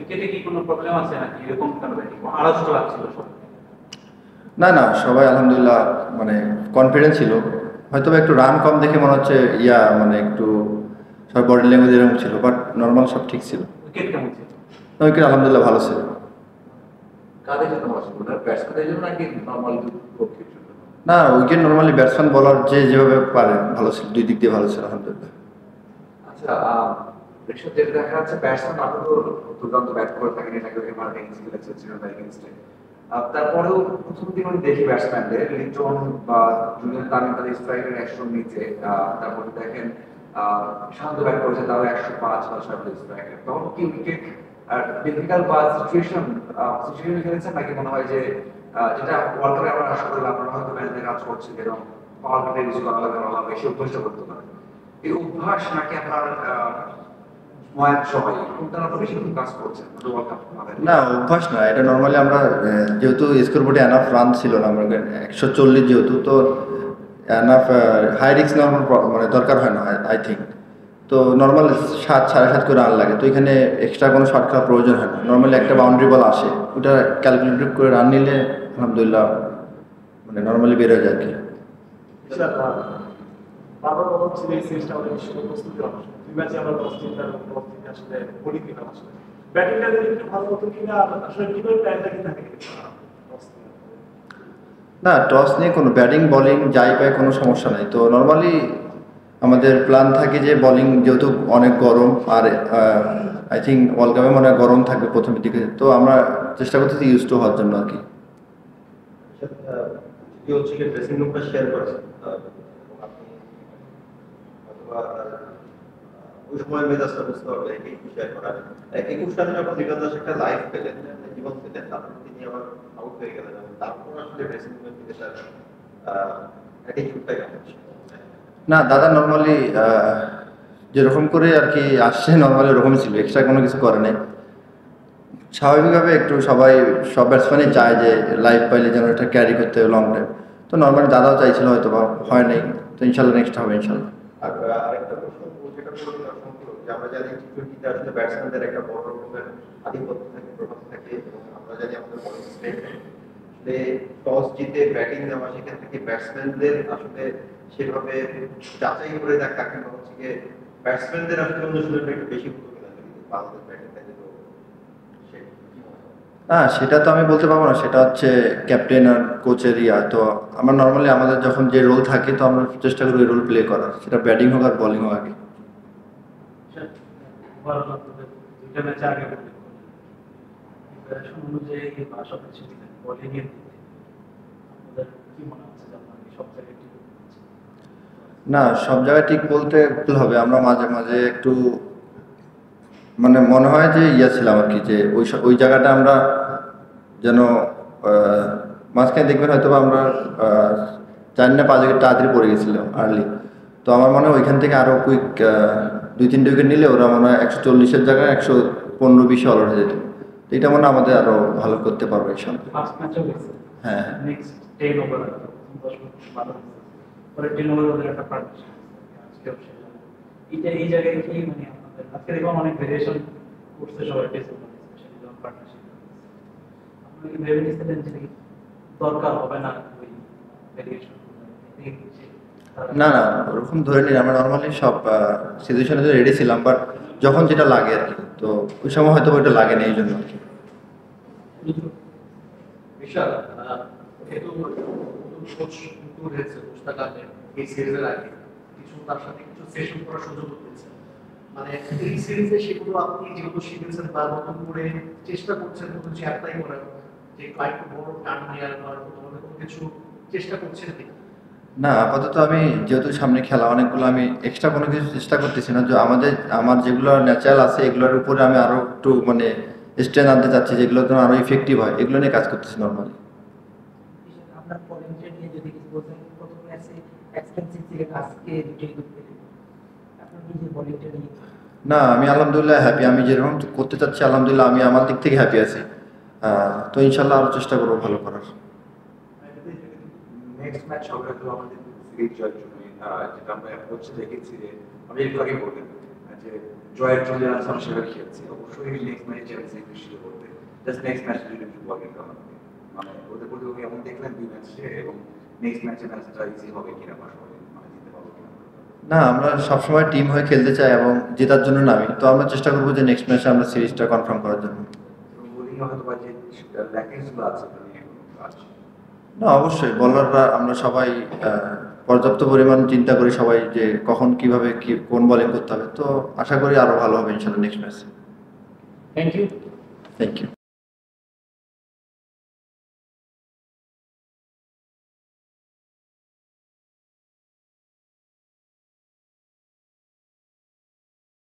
উইকেটে কি কোনো প্রবলেম আছে নাকি এরকম কারণে আড়ষ্ট লাগছিল সব? না না, সবাই আলহামদুলিল্লাহ মানে কনফিডেন্স ছিল। হয়তো বা একটু রান কম দেখে মনে হচ্ছে মানে একটু সব বডি ল্যাঙ্গুয়েজ এরকম ছিল, বাট নর্মাল সব ঠিক ছিল। উইকেট কেমন ছিল? না, উইকেট আলহামদুলিল্লাহ ভালো ছিল। কাদের জন্য পছন্দ না ব্যাটসম্যানের জন্য নাকি নর্মাল পক্ষের জন্য? না, উইকেট নর্মালি ব্যাটসম্যান বলার যে যেভাবে পারে ভালো ছিল, দুই দিক দিয়ে ভালো ছিল আলহামদুলিল্লাহ। আচ্ছা, ঋষভ, যেটা দেখা যাচ্ছে ব্যাটসম্যান আপনি তো দুর্দান্ত ব্যাট করে থাকেন, এটাকে এমার্জেন্সি খেলেছে শ্রীলঙ্কা এগেইনস্টে। তারপরেও প্রথম দিন আমি দেখি ব্যাটসম্যানদের লিটন বা জুলিয়ান তামিম তাদের স্ট্রাইকের 100 নিচে, তারপরে দেখেন শান্ত ব্যাট করেছে তাও 105 বা 106 স্ট্রাইকের। তখন কি উইকেট ডিফিকাল্ট বা সিচুয়েশন খেলেছেন নাকি মনে হয় যে যেটা ওয়ার্ল্ড কাপে আমরা আশা করি আপনারা হয়তো ম্যাচে কাজ করছেন, যেরকম পাওয়ার প্লে ইউজ করা লাগে ওরা বেশি অভ্যস্ত করতে পারে, এই অভ্যাস নাকি আপনার সময়ের সময় কোনটা আপনার বেশি কাজ করছেন ওয়ার্ল্ড কাপ? না, অভ্যাস না, এটা নর্মালি আমরা যেহেতু স্কোর বোর্ডে এনাফ রান ছিল না, আমরা 140 যেহেতু, তো এনাফ হাই রিস্ক নেওয়ার মানে দরকার হয় না আই থিঙ্ক। তো নর্মাল 7 সাড়ে 7 করে রান লাগে, তো এখানে এক্সট্রা কোনো শট খেলার প্রয়োজন হয় না। নর্মালি একটা বাউন্ডারি বল আসে, ওটা ক্যালকুলেটিভ করে রান নিলে আলহামদুলিল্লাহ মানে নর্মালি বের হয়ে যায় আর কি। বাবার কথা ছিল এই সিরিজটা আমাদের বিশ্বকাপ প্রস্তুতি অংশ, দুই ম্যাচে আমরা 10 থেকে আসলে বলি কিনা আসলে ব্যাটিংটা যদি একটু ভালো হতো কিনা, আসলে কিভাবে প্ল্যানটা কি থাকে? না, টস নিয়ে কোনো ব্যাটিং বোলিং যাই পায় কোনো সমস্যা নাই। তো নর্মালি আমাদের প্ল্যান থাকে যে বোলিং যেহেতু অনেক গরম, আর আই থিঙ্ক ওয়ার্ল্ড কাপে মনে হয় গরম থাকবে প্রথমের দিকে, তো আমরা চেষ্টা করতেছি ইউজ টু হওয়ার জন্য আর কি। হচ্ছে কি ড্রেসিং রুমটা শেয়ার করেছেন, আপনি অথবা ওই সময় মেজাজটা বুঝতে পারবে একটু শেয়ার করা। 21 রানে যখন লিটন দাস একটা লাইফ পেলেন, জীবন পেলেন, তারপর তিনি আবার আউট হয়ে গেলেন, এবং তারপর আসলে ড্রেসিং রুমের দিকে তার অ্যাটিটিউডটা কেমন ছিল? না, দাদা নর্মালি যেরকম করে আর কি আসছে নর্মালি ওরকমই ছিল, এক্সট্রা কোনো কিছু করে নাই। স্বাভাবিকভাবে একটু সব ব্যাটসম্যানই চায় যে লাইফ পাইলে যেন এটা ক্যারি করতে হবে লং টাইম, তো নর্মালি দাদাও চাইছিল, হয়তো বা হয় নাই, তো ইনশাল্লাহ নেক্সট হবে ইনশাল্লাহ। আর আরেকটা প্রশ্ন, যেটা বলছিলাম যে আমরা জানি টি-টোয়েন্টিতে আসলে ব্যাটসম্যানদের একটা বড় রকমের আধিপত্য থাকে, প্রভাব থাকে, এবং আমরা জানি আমাদের বলিং স্ট্রেংথ আসলে টস জিতে ব্যাটিং নেওয়া, সেখান থেকে ব্যাটসম্যানদের আসলে সেভাবে যাচাই করে দেখা কিংবা হচ্ছে গিয়ে ব্যাটসম্যানদের আসলে অনুশীলনটা একটু বেশি হতো কিনা যদি বাংলাদেশ ব্যাটিংটা যেত। না, সেটা তো আমি বলতে পারবো না, সেটা হচ্ছে ক্যাপ্টেন আর কোচের তো আমরা নর্মালি আমাদের যখন যে রোল থাকে তো আমরা চেষ্টা করি ওই রোল প্লে করার, সেটা ব্যাটিং হোক আর বোলিং হোক আগে। দুইটা ম্যাচে আগে প্রিপারেশন অনুযায়ী বা সব কিছু বোলিং এর আপনাদের কি মনে হচ্ছে যে আপনাদের সব জায়গায় ঠিক হচ্ছে? না, সব জায়গায় ঠিক বলতে ভুল হবে, আমরা মাঝে মাঝে একটু মানে মনে হয় যে ছিলাম আর কি, যে ওই জায়গাটা আমরা যেন মাঝখানে দেখবেন হয়তো বা আমরা 4 না 5 উইকেট তাড়াতাড়ি পড়ে গেছিলাম আর্লি। তো আমার মনে হয় ওইখান থেকে আরও কুইক 2-3টে উইকেট নিলে ওরা মনে হয় 140-এর জায়গায় 115-20-এ অল হয়ে যেত। তো এটা মনে হয় আমাদের আরও ভালো করতে পারবে ইনশাআল্লাহ। ফার্স্ট ম্যাচও গেছে, হ্যাঁ, নেক্সট 10 ওভার 10 ভালো পরে 10 ওভার ওদের একটা পার্টনারশিপ আজকেও এটা এই জায়গায় কি মানে আপনাদের আজকে দেখলাম অনেক ভেরিয়েশন করছে সবাই টেস্ট স্পেশালি যখন পার্টনারশিপ আপনারা কি ভেবে নিচ্ছেন যে দরকার হবে না ওই ভেরিয়েশন? না না, ওরকম ধরে নিন, আমরা নর্মালি সব সিচুয়েশনে রেডি ছিলাম, বাট যখন যেটা লাগে আর কি, তো ওই সময় হয়তো ওইটা লাগে না এই জন্য আর কি। বিশাল যেহেতু কোচ ট্যুর হয়েছে মুস্তাকামে এই সিরিজের আগে কিছু তার সাথে কিছু সেশন করার সুযোগ পেয়েছে, মানে এই সিরিজে সেগুলো আপনি যেগুলো শিখেছেন বা নতুন করে চেষ্টা করছেন কোনো কিছু অ্যাপ্লাই করার, যে একটু বড় টার্ন নেওয়ার বা কোনো কিছু চেষ্টা করছেন নাকি? না, আপাতত আমি যেহেতু সামনে খেলা অনেকগুলো, আমি এক্সট্রা কোনো কিছু চেষ্টা করতেছি না, যে আমার যেগুলো ন্যাচারাল আছে এগুলোর উপরে আমি আরও একটু মানে স্ট্রেন আনতে চাচ্ছি, যেগুলো যেন আরও ইফেক্টিভ হয়, এগুলো নিয়ে কাজ করতেছি নর্মালি। আপনার বোলিংটা নিয়ে যদি কিছু বলতেন, প্রথম ম্যাচে এক্সপেন্সিভ থেকে আজকে রিটেল করতে আপনার নিজের বোলিংটা নিয়ে? না, আমি আলহামদুলিল্লাহ হ্যাপি, আমি যেরকম করতে চাচ্ছি আলহামদুলিল্লাহ আমি আমার দিক থেকে হ্যাপি আছি। তো ইনশাল্লাহ আরও চেষ্টা করবো ভালো করার। নেক্সট ম্যাচ হবে তো আমাদের সিরিজ জয়ের জন্য, যেটা আমরা হচ্ছে দেখেছি যে আমি একটু আগে বললাম যে জয়ের জন্য আছে আমরা সেভাবে খেলছি, অবশ্যই নেক্সট ম্যাচে চ্যাম্পিয়ন্স লিগ নিশ্চিত করবে। জাস্ট নেক্সট ম্যাচ যদি একটু বলেন মানে ওদের প্রতি ওকে এমন দেখলেন 2 ম্যাচে এবং নেক্সট ম্যাচে ম্যাচটা ইজি হবে কিনা বা সবাই মানে জিততে পারবো কিনা। না, আমরা সবসময় টিম হয়ে খেলতে চাই এবং জেতার জন্য নামি, তো আমরা চেষ্টা করবো যে নেক্সট ম্যাচে আমরা সিরিজটা কনফার্ম করার জন্য। এবং বোলিং হয়তো বা যে ল্যাকিংসগুলো আছে মানে আছে। না, অবশ্যই বলাররা আমরা সবাই পর্যাপ্ত পরিমাণ চিন্তা করি সবাই যে কখন কিভাবে কোন বোলিং করতে হবে, তো আশা করি আরো ভালো হবে ইনশাআল্লাহ নেক্সট ম্যাচে। Thank you. Thank you.